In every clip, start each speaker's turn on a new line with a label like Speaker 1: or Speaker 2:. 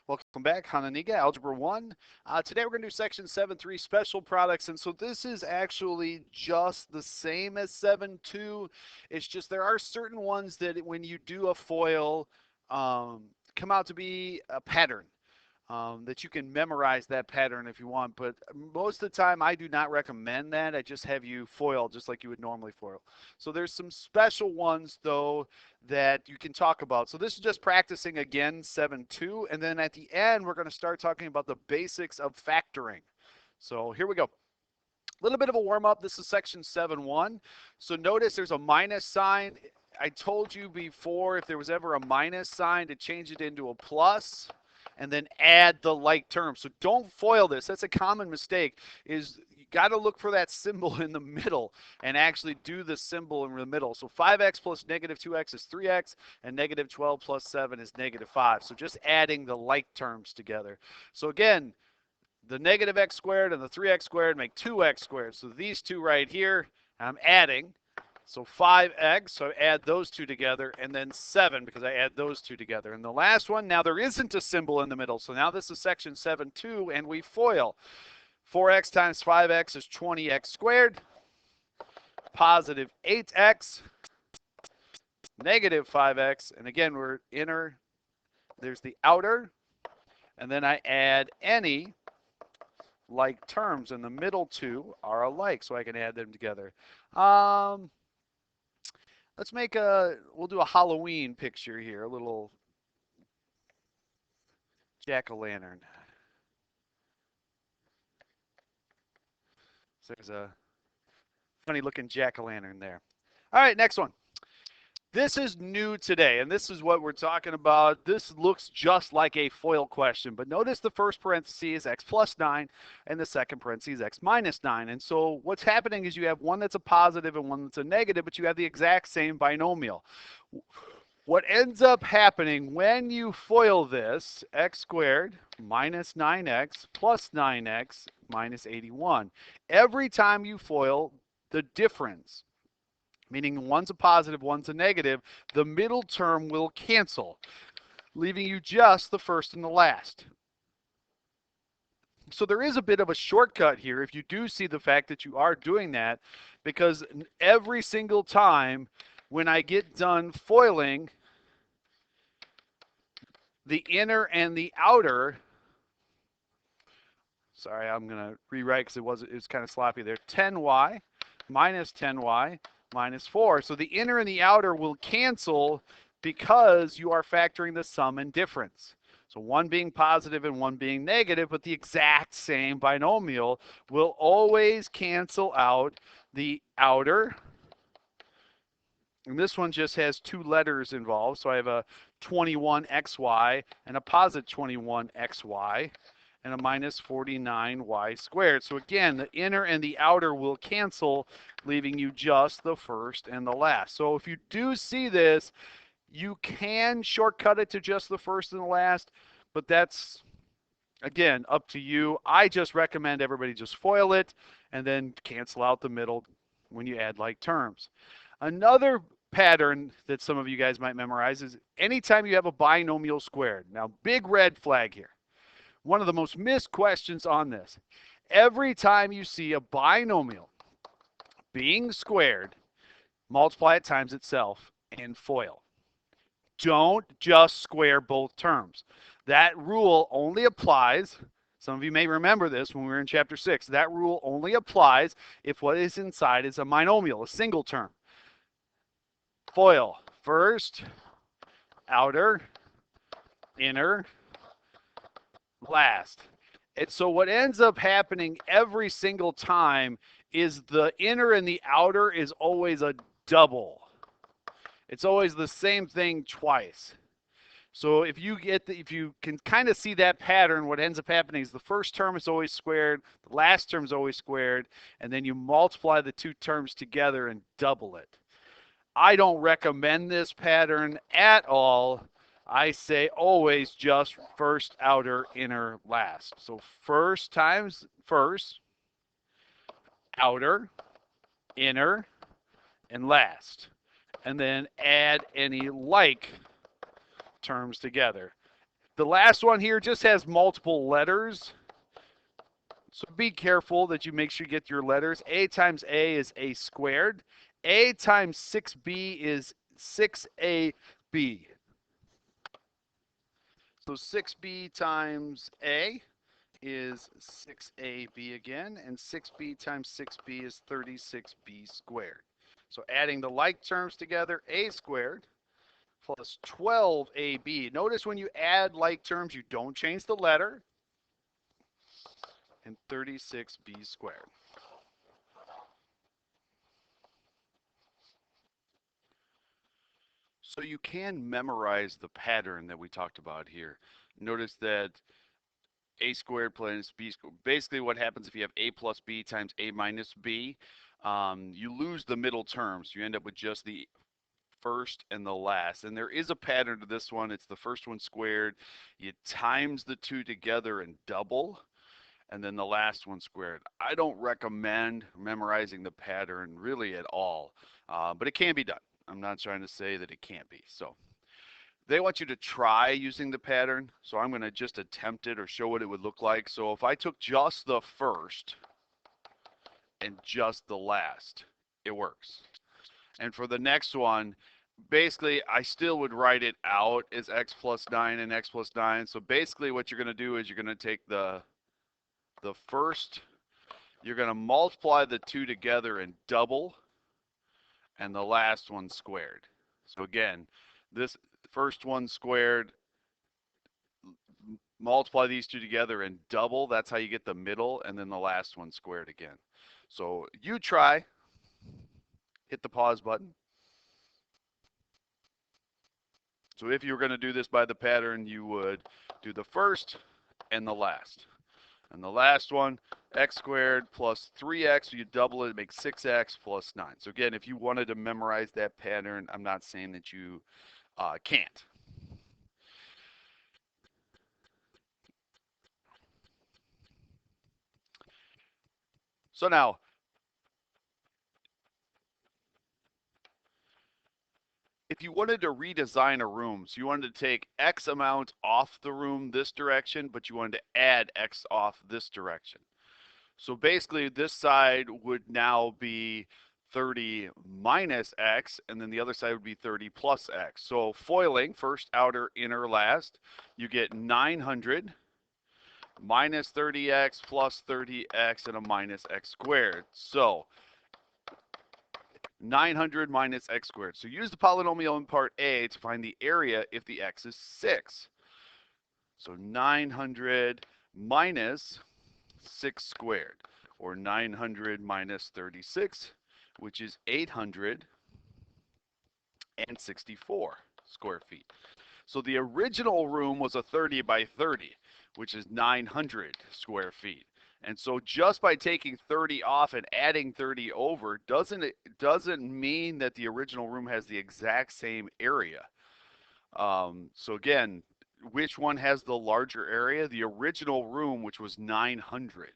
Speaker 1: Welcome back, Hononegah, Algebra 1. Today we're going to do section 7.3, special products. And so this is actually just the same as 7.2. It's just there are certain ones that when you do a FOIL come out to be a pattern. That you can memorize that pattern if you want, but most of the time I do not recommend that. I just have you FOIL just like you would normally FOIL. So there's some special ones though that you can talk about. So this is just practicing again 7.2, and then at the end we're going to start talking about the basics of factoring. So here we go. A little bit of a warm-up. This is section 7.1. So notice there's a minus sign. I told you before if there was ever a minus sign to change it into a plus and then add the like term. So don't FOIL this. That's a common mistake, is you got to look for that symbol in the middle and actually do the symbol in the middle. So 5x plus negative 2x is 3x, and negative 12 plus 7 is negative 5. So just adding the like terms together. So again, the negative x squared and the 3x squared make 2x squared. So these two right here, I'm adding. So 5x, so I add those two together, and then 7 because I add those two together. And the last one, now there isn't a symbol in the middle. So now this is section 7.2, and we FOIL. 4x times 5x is 20x squared, positive 8x, negative 5x, and again, we're inner, there's the outer, and then I add any like terms, and the middle two are alike, so I can add them together. Let's make we'll do a Halloween picture here, a little jack-o'-lantern. So there's a funny looking jack-o'-lantern there. All right, next one. This is new today, and this is what we're talking about. This looks just like a FOIL question, but notice the first parenthesis is x plus 9, and the second parenthesis is x minus 9. And so what's happening is you have one that's a positive and one that's a negative, but you have the exact same binomial. What ends up happening when you FOIL this, x squared minus 9x plus 9x minus 81. Every time you FOIL the difference, meaning one's a positive, one's a negative, the middle term will cancel, leaving you just the first and the last. So there is a bit of a shortcut here if you do see the fact that you are doing that, because every single time when I get done FOILing the inner and the outer, sorry, I'm going to rewrite because it was kind of sloppy there, 10y minus 10y minus 4. So the inner and the outer will cancel because you are factoring the sum and difference. So one being positive and one being negative, but the exact same binomial will always cancel out the outer. And this one just has two letters involved. So I have a 21xy and a positive 21xy and a minus 49y squared. So again, the inner and the outer will cancel, leaving you just the first and the last. So if you do see this, you can shortcut it to just the first and the last, but that's, again, up to you. I just recommend everybody just FOIL it and then cancel out the middle when you add like terms. Another pattern that some of you guys might memorize is anytime you have a binomial squared. Now, big red flag here. One of the most missed questions on this. Every time you see a binomial being squared, multiply it times itself and FOIL. Don't just square both terms. That rule only applies, some of you may remember this when we were in chapter 6, that rule only applies if what is inside is a binomial, a single term. FOIL, first, outer, inner, last. And so what ends up happening every single time is the inner and the outer is always a double. It's always the same thing twice. So if you can kind of see that pattern, what ends up happening is the first term is always squared, the last term is always squared, and then you multiply the two terms together and double it. I don't recommend this pattern at all. I say always just first, outer, inner, last. So first times first, outer, inner, and last. And then add any like terms together. The last one here just has multiple letters. So be careful that you make sure you get your letters. A times A is A squared. A times 6B is 6AB. So 6B times A is 6AB again, and 6B times 6B is 36B squared. So adding the like terms together, A squared plus 12AB. Notice when you add like terms, you don't change the letter, and 36B squared. So you can memorize the pattern that we talked about here. Notice that A squared plus B squared. Basically what happens if you have A plus B times A minus B, you lose the middle terms. You end up with just the first and the last. And there is a pattern to this one. It's the first one squared. You times the two together and double, and then the last one squared. I don't recommend memorizing the pattern really at all, but it can be done. I'm not trying to say that it can't be. So they want you to try using the pattern. So I'm going to just attempt it or show what it would look like. So if I took just the first and just the last, it works. And for the next one, basically I still would write it out as x plus 9 and x plus 9. So basically what you're going to do is you're going to take the first, you're going to multiply the two together and double, and the last one squared. So again, this first one squared, multiply these two together and double. That's how you get the middle, and then the last one squared again. So you try, hit the pause button. So if you were going to do this by the pattern, you would do the first and the last. And the last one, x squared plus 3x, so you double it, it makes 6x plus 9. So again, if you wanted to memorize that pattern, I'm not saying that you can't. So now, if you wanted to redesign a room, so you wanted to take X amount off the room this direction, but you wanted to add X off this direction. So basically this side would now be 30 minus X, and then the other side would be 30 plus X. So foiling, first, outer, inner, last, you get 900 minus 30X plus 30X and a minus X squared. So 900 minus X squared. So use the polynomial in part A to find the area if the X is 6. So 900 minus 6 squared, or 900 minus 36, which is 864 square feet. So the original room was a 30 by 30, which is 900 square feet. And so just by taking 30 off and adding 30 over doesn't mean that the original room has the exact same area. So again, which one has the larger area? The original room, which was 900.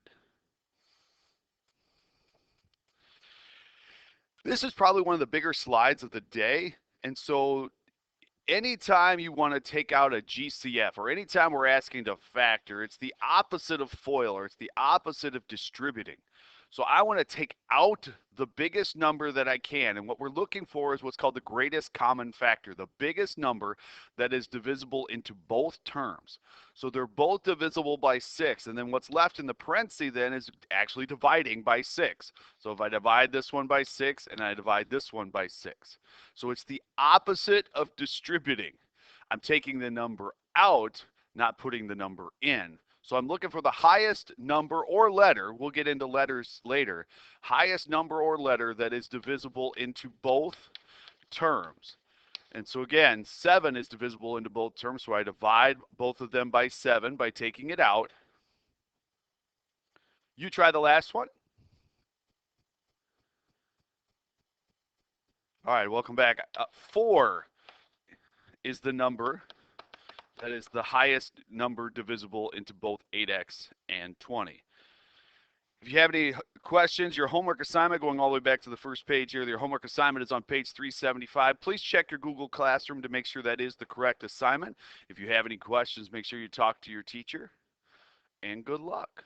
Speaker 1: This is probably one of the bigger slides of the day. And so anytime you want to take out a GCF, or anytime we're asking to factor, it's the opposite of FOIL, or it's the opposite of distributing. So I want to take out the biggest number that I can, and what we're looking for is what's called the greatest common factor, the biggest number that is divisible into both terms. So they're both divisible by 6, and then what's left in the parentheses then is actually dividing by 6. So if I divide this one by 6 and I divide this one by 6. So it's the opposite of distributing. I'm taking the number out, not putting the number in. So I'm looking for the highest number or letter, we'll get into letters later, highest number or letter that is divisible into both terms. And so again, 7 is divisible into both terms, so I divide both of them by 7 by taking it out. You try the last one. All right, welcome back. 4 is the number that is the highest number divisible into both 8x and 20. If you have any questions, your homework assignment, going all the way back to the first page here, your homework assignment is on page 375. Please check your Google Classroom to make sure that is the correct assignment. If you have any questions, make sure you talk to your teacher, and good luck.